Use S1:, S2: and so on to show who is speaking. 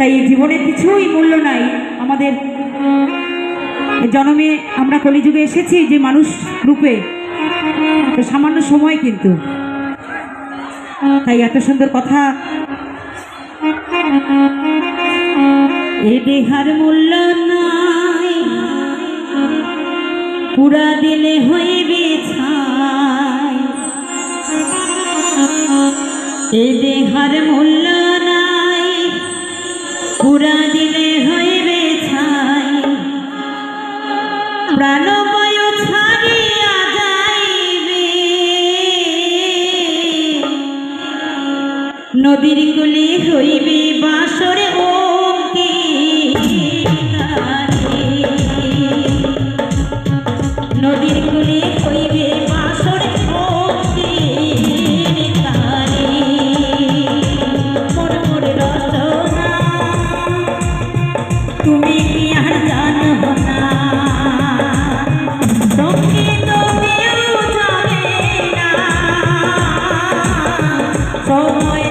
S1: তাই জীবনের কিছুই মূল্য নাই। আমাদের জন্মে আমরা কলিযুগে এসেছি যে মানুষ রূপে, তো সামান্য সময় কিন্তু, তাই এত সুন্দর কথা। এ দেহার মূল্য নাই, পুরা দিলে হইবে ছাই। এ দেহার মূল্য নাই, পুরা দিলে হইবে ছাই। প্রাণবায়ু ছাড়িয়া যাইবে, নদীর কুলে হইবে বাসরে নদীর কুলে হইবে বাসরে মোর রচনা তুমি কি আর জানো না, সঙ্গীত কেউ জানে না, সময়